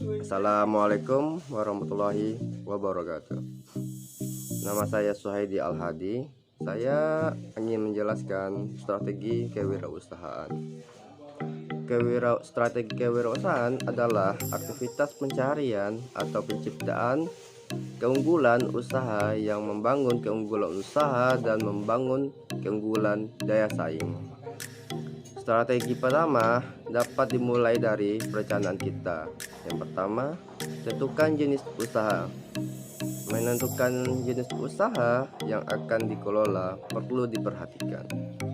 Assalamualaikum warahmatullahi wabarakatuh. Nama saya Suhaidi Al-Hadi. Saya ingin menjelaskan strategi kewirausahaan. Strategi kewirausahaan adalah aktivitas pencarian atau penciptaan keunggulan usaha yang membangun keunggulan usaha dan membangun keunggulan daya saing. Strategi pertama dapat dimulai dari perencanaan kita. Yang pertama, tentukan jenis usaha. Menentukan jenis usaha yang akan dikelola perlu diperhatikan,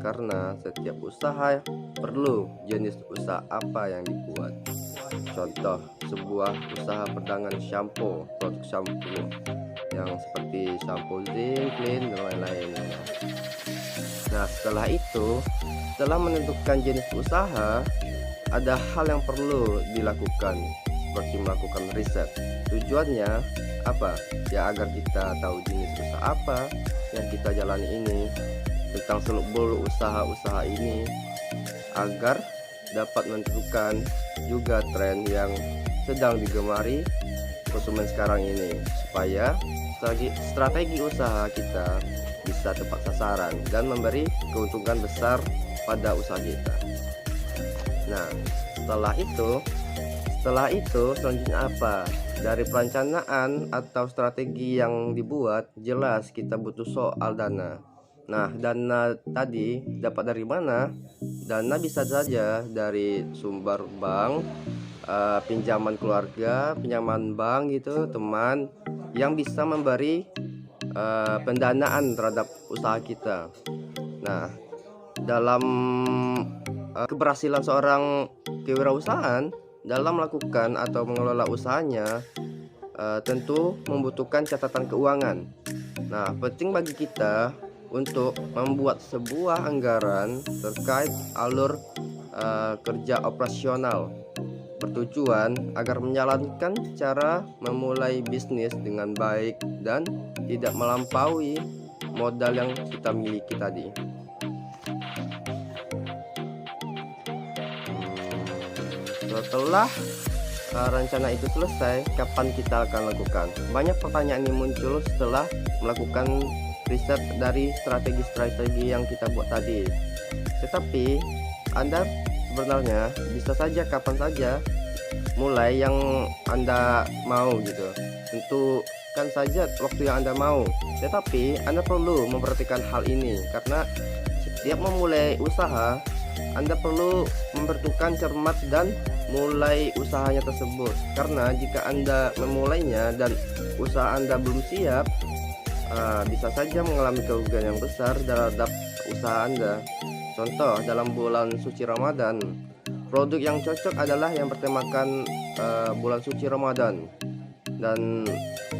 karena setiap usaha perlu jenis usaha apa yang dibuat. Contoh, sebuah usaha perdagangan shampoo, produk shampoo yang seperti shampoo zinc, clean, dan lain-lain. Nah, setelah menentukan jenis usaha, ada hal yang perlu dilakukan, seperti melakukan riset. Tujuannya apa? Ya, agar kita tahu jenis usaha apa yang kita jalani ini, tentang seluk-beluk usaha-usaha ini, agar dapat menentukan juga tren yang sedang digemari konsumen sekarang ini, supaya strategi usaha kita bisa tepat sasaran dan memberi keuntungan besar pada usaha kita. Nah, setelah itu selanjutnya apa? Dari perencanaan atau strategi yang dibuat, jelas kita butuh soal dana. Nah, dana tadi dapat dari mana? Dana bisa saja dari sumber bank, pinjaman keluarga, pinjaman bank gitu, teman yang bisa memberi pendanaan terhadap usaha kita. Nah, dalam keberhasilan seorang kewirausahaan dalam melakukan atau mengelola usahanya tentu membutuhkan catatan keuangan. Nah, penting bagi kita untuk membuat sebuah anggaran terkait alur kerja operasional, bertujuan agar menjalankan cara memulai bisnis dengan baik dan tidak melampaui modal yang kita miliki tadi. Setelah rencana itu selesai, kapan kita akan lakukan? Banyak pertanyaan yang muncul setelah melakukan riset dari strategi-strategi yang kita buat tadi. Tetapi Anda sebenarnya bisa saja kapan saja mulai yang Anda mau gitu. Tentukan saja waktu yang Anda mau. Tetapi Anda perlu memperhatikan hal ini, karena setiap memulai usaha Anda perlu memperhitungkan cermat dan mulai usahanya tersebut. Karena jika Anda memulainya dan usaha Anda belum siap, bisa saja mengalami kerugian yang besar terhadap usaha Anda. Contoh, dalam bulan suci Ramadan, produk yang cocok adalah yang bertemakan bulan suci Ramadan. Dan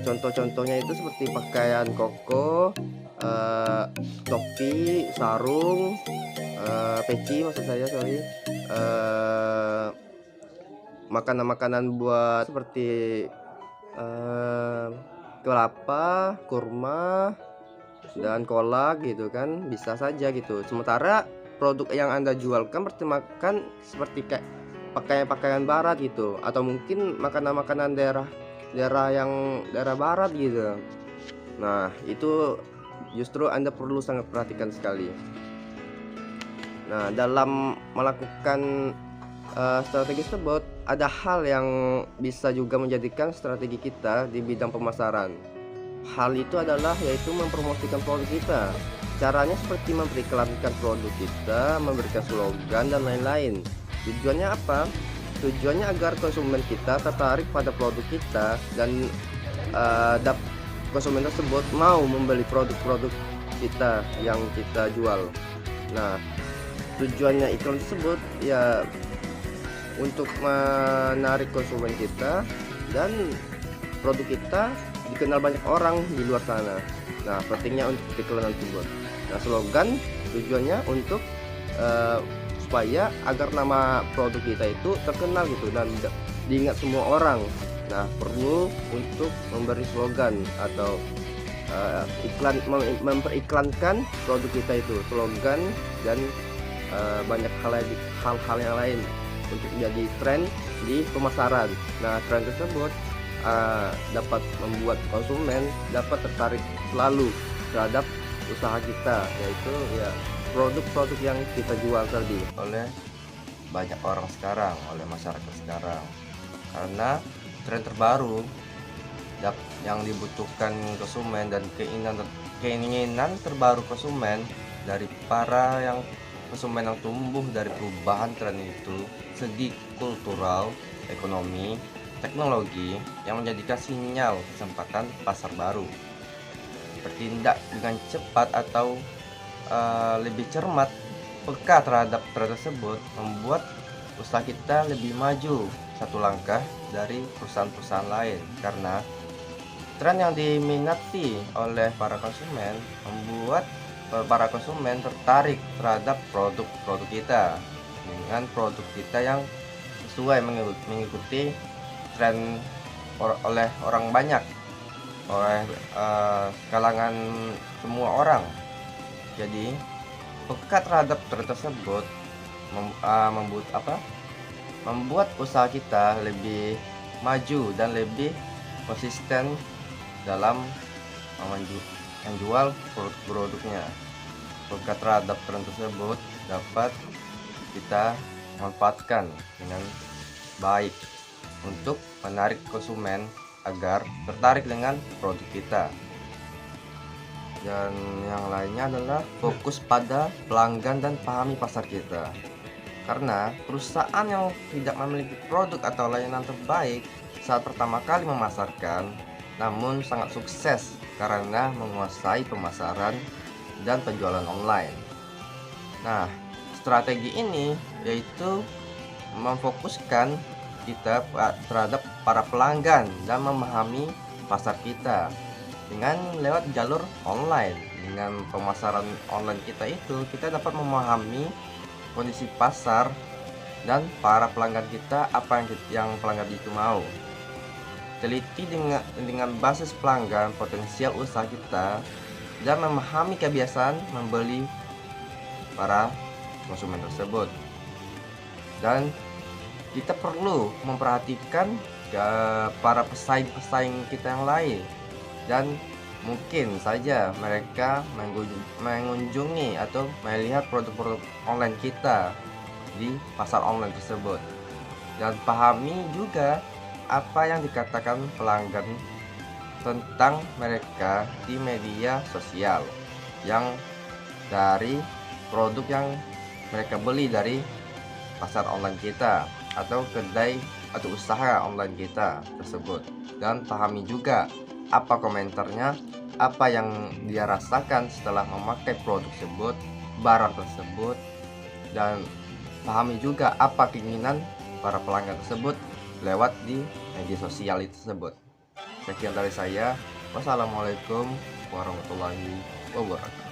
contoh-contohnya itu seperti pakaian koko, topi, sarung, peci maksud saya, makanan-makanan buat seperti kelapa, kurma, dan kolak gitu kan, bisa saja gitu. Sementara produk yang Anda jualkan bertemakan seperti kayak pakaian barat gitu, atau mungkin makanan-makanan daerah barat gitu. Nah, itu justru Anda perlu sangat perhatikan sekali. Nah, dalam melakukan strategi tersebut, ada hal yang bisa juga menjadikan strategi kita di bidang pemasaran. Hal itu adalah yaitu mempromosikan produk kita. Caranya seperti memperiklankan produk kita, memberikan slogan dan lain-lain. Tujuannya apa? Tujuannya agar konsumen kita tertarik pada produk kita dan konsumen tersebut mau membeli produk-produk kita yang kita jual. Nah, tujuannya iklan tersebut ya untuk menarik konsumen kita dan produk kita dikenal banyak orang di luar sana. Nah, pentingnya untuk iklan tersebut. Nah, slogan tujuannya untuk supaya agar nama produk kita itu terkenal gitu dan diingat semua orang. Nah, perlu untuk memberi slogan atau memperiklankan produk kita itu, slogan dan banyak hal yang lain. untuk jadi tren di pemasaran. Nah, tren tersebut dapat membuat konsumen dapat tertarik selalu terhadap usaha kita, yaitu ya produk-produk yang kita jual tadi oleh banyak orang sekarang, oleh masyarakat sekarang. Karena tren terbaru yang dibutuhkan konsumen dan keinginan terbaru konsumen dari para konsumen yang tumbuh dari perubahan tren itu, segi kultural, ekonomi, teknologi yang menjadikan sinyal kesempatan pasar baru. Bertindak dengan cepat atau lebih cermat, peka terhadap tren tersebut membuat usaha kita lebih maju satu langkah dari perusahaan-perusahaan lain, karena tren yang diminati oleh para konsumen membuat para konsumen tertarik terhadap produk-produk kita dengan produk kita yang sesuai mengikuti tren oleh orang banyak, oleh kalangan semua orang. Jadi peka terhadap tren tersebut membuat usaha kita lebih maju dan lebih konsisten dalam menjual produk-produknya. Peka terhadap tren tersebut dapat kita manfaatkan dengan baik untuk menarik konsumen agar tertarik dengan produk kita. Dan yang lainnya adalah fokus pada pelanggan dan pahami pasar kita. Karena perusahaan yang tidak memiliki produk atau layanan terbaik saat pertama kali memasarkan, namun sangat sukses karena menguasai pemasaran dan penjualan online. Nah, strategi ini yaitu memfokuskan kita terhadap para pelanggan dan memahami pasar kita dengan lewat jalur online. Dengan pemasaran online kita itu, kita dapat memahami kondisi pasar dan para pelanggan kita, apa yang pelanggan itu mau. Teliti dengan basis pelanggan potensial usaha kita dan memahami kebiasaan membeli para konsumen tersebut. Dan kita perlu memperhatikan para pesaing-pesaing kita yang lain, dan mungkin saja mereka mengunjungi atau melihat produk-produk online kita di pasar online tersebut. Dan pahami juga apa yang dikatakan pelanggan tentang mereka di media sosial yang dari produk yang mereka beli dari pasar online kita atau kedai atau usaha online kita tersebut. Dan pahami juga apa komentarnya, apa yang dia rasakan setelah memakai produk tersebut, barang tersebut, dan pahami juga apa keinginan para pelanggan tersebut lewat di media sosial tersebut. Sekian dari saya. Wassalamualaikum warahmatullahi wabarakatuh.